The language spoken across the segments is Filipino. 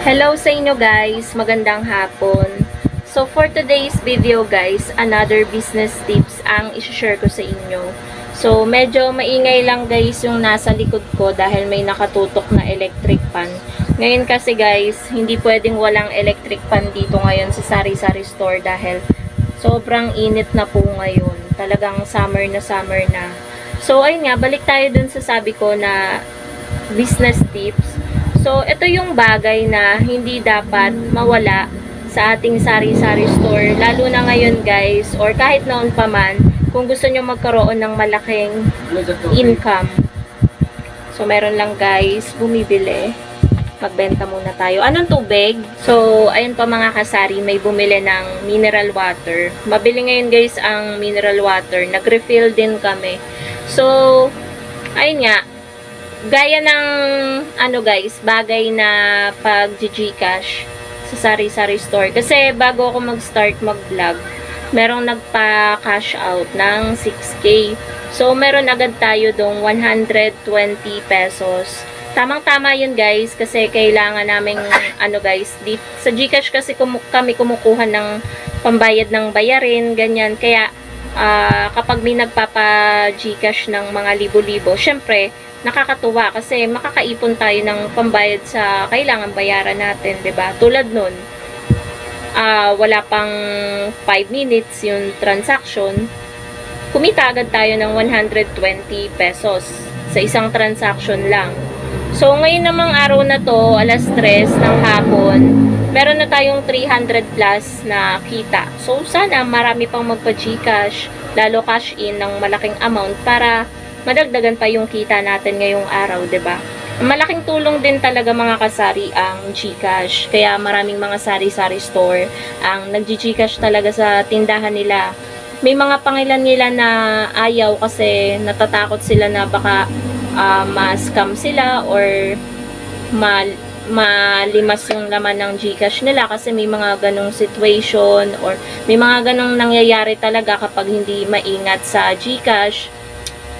Hello sa inyo guys, magandang hapon. So for today's video guys, another business tips ang i-share ko sa inyo. So medyo maingay lang guys yung nasa likod ko dahil may nakatutok na electric fan. Ngayon kasi guys, hindi pwedeng walang electric fan dito ngayon sa sari-sari store dahil sobrang init na po ngayon. Talagang summer na summer na. So ayun nga, balik tayo dun sa sabi ko na business tips. So, ito yung bagay na hindi dapat mawala sa ating sari-sari store. Lalo na ngayon guys, or kahit noon pa man, kung gusto nyo magkaroon ng malaking income. So, meron lang guys, bumibili. Magbenta muna tayo. Anong tubig? So, ayun pa mga kasari, may bumili ng mineral water. Mabili ngayon guys ang mineral water. Nag-refill din kami. So, ayun nga. Gaya ng guys, bagay na pag Gcash sa sari-sari store. Kasi bago ako mag-start mag-vlog, merong nagpa-cash out ng 6K. So meron agad tayo dong 120 pesos. Tamang-tama yun guys kasi kailangan naming guys, sa Gcash kasi kami kumukuha ng pambayad ng bayarin, ganyan. Kaya kapag may nagpapa-Gcash ng mga libo-libo, syempre nakakatuwa kasi makakaipon tayo ng pambayad sa kailangan bayaran natin, 'di ba? Tulad nun, wala pang 5 minutes yung transaction, kumita agad tayo ng 120 pesos sa isang transaction lang. So, ngayon namang araw na to, alas 3 ng hapon, meron na tayong 300 plus na kita. So, sana marami pang magpa-Gcash, lalo cash in ng malaking amount para madagdagan pa yung kita natin ngayong araw, 'di ba? Malaking tulong din talaga mga kasari ang GCash. Kaya maraming mga sari-sari store ang nag-GCash talaga sa tindahan nila. May mga pangilan-ngilan na ayaw kasi natatakot sila na baka ma-scam sila or malimas yung laman ng GCash nila kasi may mga ganong situation or may mga ganong nangyayari talaga kapag hindi maingat sa GCash.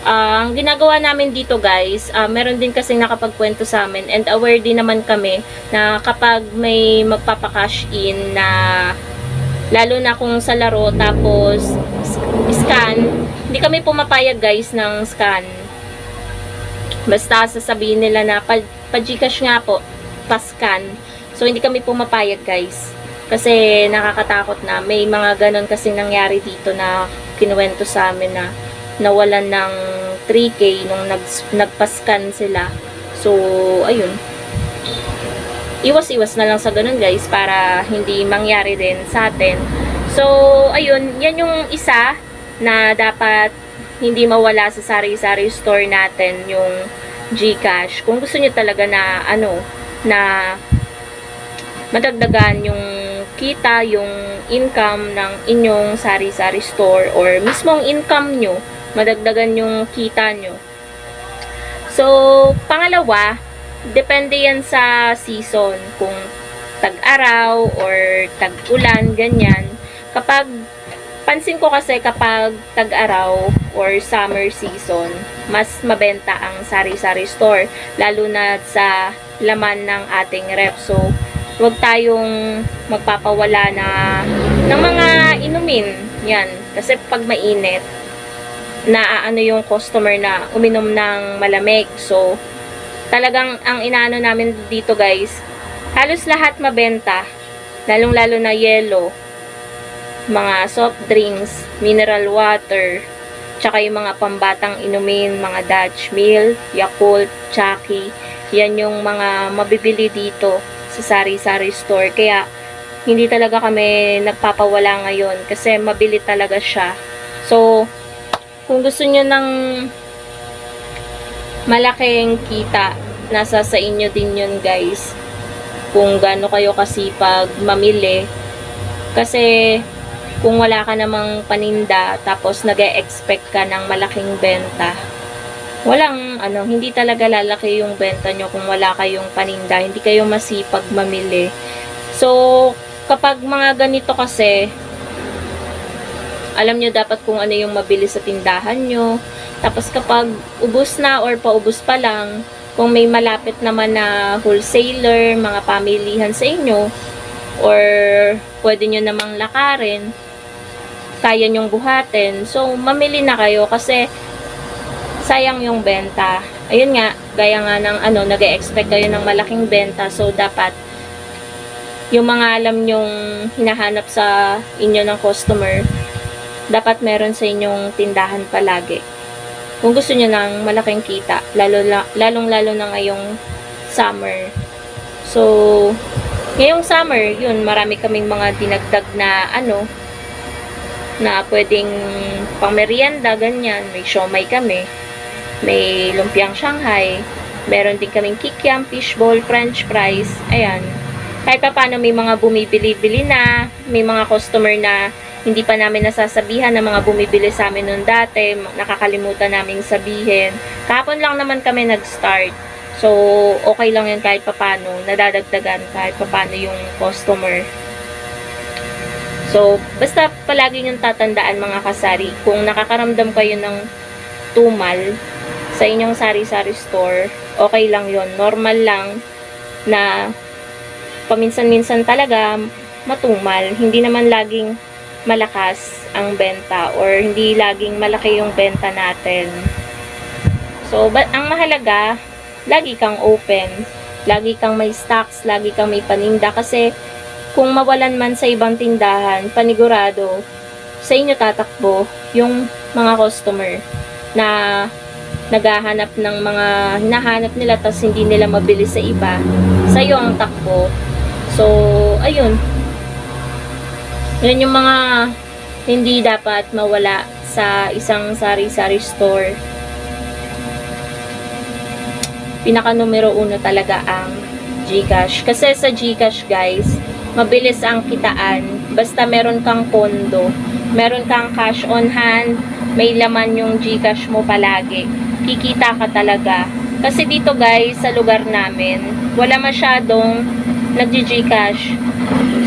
Ang ginagawa namin dito guys, meron din kasing nakapagkwento sa amin and aware din naman kami na kapag may magpapakash in na lalo na kung sa laro tapos scan, hindi kami pumapayag guys ng scan. Basta sasabihin nila na pa-Gcash nga po, pa-scan. So hindi kami pumapayag guys. Kasi nakakatakot na may mga ganon kasing nangyari dito na kinuwento sa amin na nawalan ng 3K nung nagpa-scan sila. So, ayun. Iwas-iwas na lang sa ganun guys para hindi mangyari din sa atin. So, ayun. Yan yung isa na dapat hindi mawala sa sari-sari store natin, yung GCash. Kung gusto niyo talaga na na madagdagan yung kita, yung income ng inyong sari-sari store or mismong income nyo, madagdagan yung kita nyo. So, pangalawa, depende yan sa season. Kung tag-araw or tag-ulan, ganyan. Pansin ko kasi kapag tag-araw or summer season, mas mabenta ang sari-sari store. Lalo na sa laman ng ating ref. So, huwag tayong magpapawala ng mga inumin. Yan. Kasi pag mainit, na yung customer na uminom ng malamig. So, talagang ang inaano namin dito guys, halos lahat mabenta. Lalong-lalo na yelo, mga soft drinks, mineral water, tsaka yung mga pambatang inumin, mga Dutch Mill, Yakult, Chucky. Yan yung mga mabibili dito sa sari-sari store. Kaya, hindi talaga kami nagpapawala ngayon kasi mabili talaga siya. So, kung gusto nyo ng malaking kita, nasa sa inyo din yun guys. Kung gaano kayo kasipag mamili. Kasi kung wala ka namang paninda, tapos nag-e-expect ka ng malaking benta, hindi talaga lalaki yung benta nyo kung wala kayong paninda. Hindi kayo masipag mamili. So, kapag mga ganito kasi, alam nyo dapat kung ano yung mabili sa tindahan nyo. Tapos kapag ubos na or paubos pa lang, Kung may malapit naman na wholesaler, mga pamilihan sa inyo, or pwede nyo namang lakarin, kaya nyong buhatin, so mamili na kayo kasi sayang yung benta. Ayun nga, gaya nga ng nag-e-expect kayo ng malaking benta, so dapat yung mga alam nyong hinahanap sa inyo ng customer, dapat meron sa inyong tindahan palagi. Kung gusto nyo ng malaking kita, lalong-lalo na ngayong summer. So, ngayong summer, yun, marami kaming mga dinagdag na na pwedeng pang merienda, ganyan. May siomay kami, may lumpiang Shanghai, meron din kaming kikiam, fishball, french fries, ayan. Kahit pa paano may mga bumibili-bili na, may mga customer na hindi pa namin nasasabihan ng mga bumibili sa amin noon dati, nakakalimutan naming sabihin. Kahapon lang naman kami nag-start. So, okay lang yan kahit papano, nadadagdagan kahit papano yung customer. So, basta palagi yung tatandaan mga kasari, kung nakakaramdam kayo ng tumal sa inyong sari-sari store, okay lang yon, normal lang na paminsan-minsan talaga matumal, hindi naman laging malakas ang benta or hindi laging malaki yung benta natin. So, ang mahalaga, lagi kang open, lagi kang may stocks, lagi kang may paninda kasi kung mawalan man sa ibang tindahan, panigurado sa inyo tatakbo yung mga customer na naghahanap ng mga hinahanap nila tas hindi nila mabili sa iba, sa iyo ang takbo. So, ayun. Yan yung mga hindi dapat mawala sa isang sari-sari store. Pinaka numero 1 talaga ang GCash. Kasi sa GCash guys, mabilis ang kitaan. Basta meron kang pondo, meron kang cash on hand, may laman yung GCash mo palagi. Kikita ka talaga. Kasi dito guys, sa lugar namin, wala masyadong nag-GCash.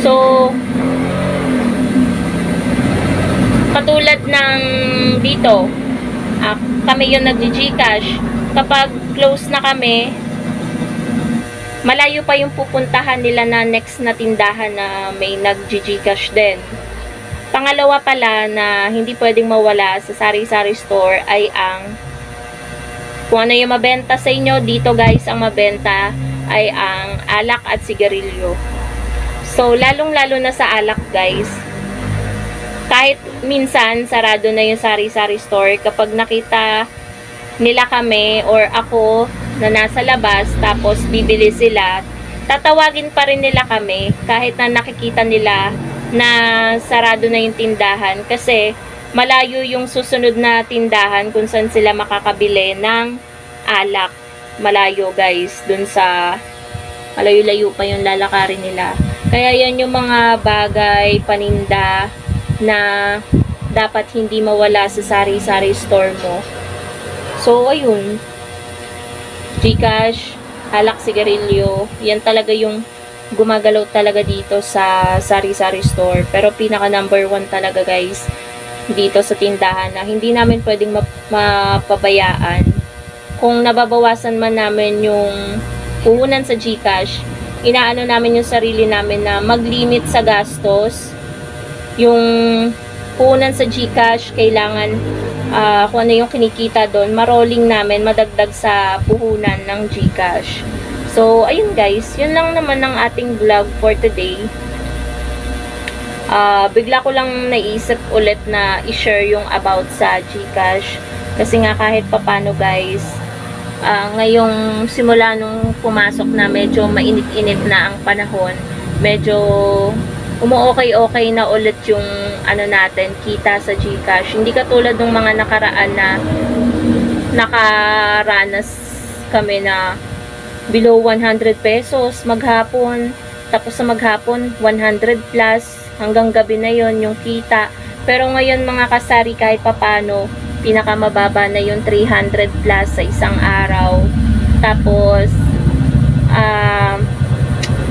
So, katulad ng dito, kami yung nag-GCash. Kapag close na kami, malayo pa yung pupuntahan nila na next na tindahan na may nag-GCash din. Pangalawa pala na hindi pwedeng mawala sa sari-sari store ay ang kung ano yung mabenta sa inyo. Dito guys, ang mabenta ay ang alak at sigarilyo. So, lalong-lalo na sa alak guys, kahit minsan sarado na yung sari-sari store, kapag nakita nila kami or ako na nasa labas tapos bibili sila, tatawagin pa rin nila kami kahit na nakikita nila na sarado na yung tindahan kasi malayo yung susunod na tindahan kung saan sila makakabili ng alak. Malayo guys, dun sa malayo-layo pa yung lalakarin nila. Kaya yan yung mga bagay, paninda na dapat hindi mawala sa sari-sari store mo. So, ayun. GCash, alak, sigarilyo, yan talaga yung gumagalaw talaga dito sa sari-sari store. Pero pinaka number 1 talaga guys, dito sa tindahan na hindi namin pwedeng mapabayaan. Kung nababawasan man namin yung puhunan sa GCash, inaano namin yung sarili namin na mag-limit sa gastos. Yung puhunan sa GCash, kailangan kung ano yung kinikita doon, marolling namin, madagdag sa puhunan ng GCash. So, ayun guys, yun lang naman ang ating vlog for today. Bigla ko lang naisip ulit na i-share yung about sa GCash. Kasi nga kahit papano guys, ngayong simula nung pumasok na medyo mainit-init na ang panahon, medyo umu-okay-okay na ulit yung natin, kita sa GCash. Hindi katulad ng mga nakaraan na nakaranas kami na below 100 pesos maghapon, tapos sa maghapon 100 plus, hanggang gabi na yon yung kita. Pero ngayon mga kasari, kahit papano, pinakamababa na yung 300 plus sa isang araw. Tapos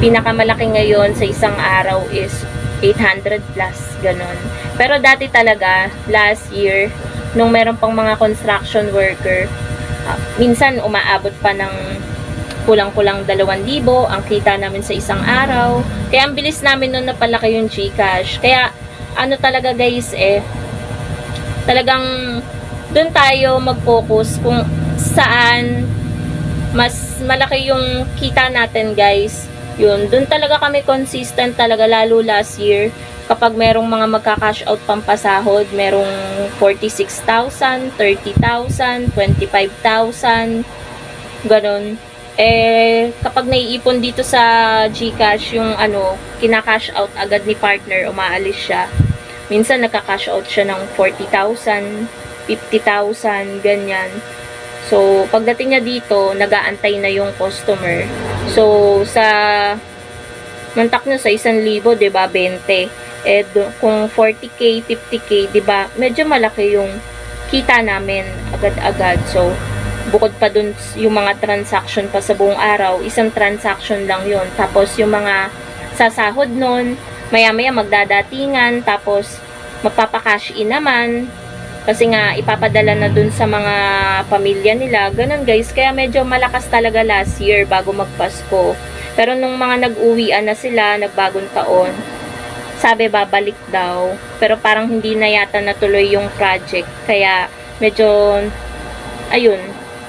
pinakamalaki ngayon sa isang araw is 800 plus, ganon. Pero dati talaga, last year, nung meron pang mga construction worker, minsan umaabot pa ng kulang-kulang 2,000 ang kita namin sa isang araw. Kaya ang bilis namin nun napalaki yung GCash. Kaya ano talaga guys talagang doon tayo mag-focus kung saan mas malaki yung kita natin guys. Yun, doon talaga kami consistent talaga, lalo last year kapag merong mga magka-cash out pampasahod, merong 46,000, 30,000, 25,000, ganun. Kapag naiipon dito sa GCash yung kina-cash out agad ni partner, umaalis siya. Minsan nagka-cash out siya ng 40,000, 50,000, ganyan. So, pagdating niya dito, nag-aantay na yung customer. So, sa mantak nyo sa 1,000, diba, 20. Kung 40k, 50k, diba, medyo malaki yung kita namin agad-agad. So, bukod pa dun yung mga transaction pa sa buong araw, isang transaction lang yun. Tapos, yung mga sasahod nun, maya-maya magdadatingan, tapos, magpapakash in naman, kasi nga ipapadala na dun sa mga pamilya nila. Ganun guys, kaya medyo malakas talaga last year bago magpasko. Pero nung mga nag-uwian na sila, nagbagong taon, sabi babalik daw. Pero parang hindi na yata natuloy yung project. Kaya medyo, ayun,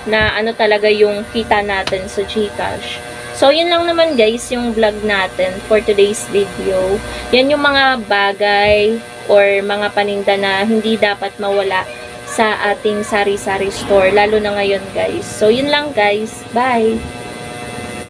na talaga yung kita natin sa GCash. So, yun lang naman guys yung vlog natin for today's video. Yan yung mga bagay or mga paninda na hindi dapat mawala sa ating sari-sari store, lalo na ngayon guys. So, yun lang guys. Bye!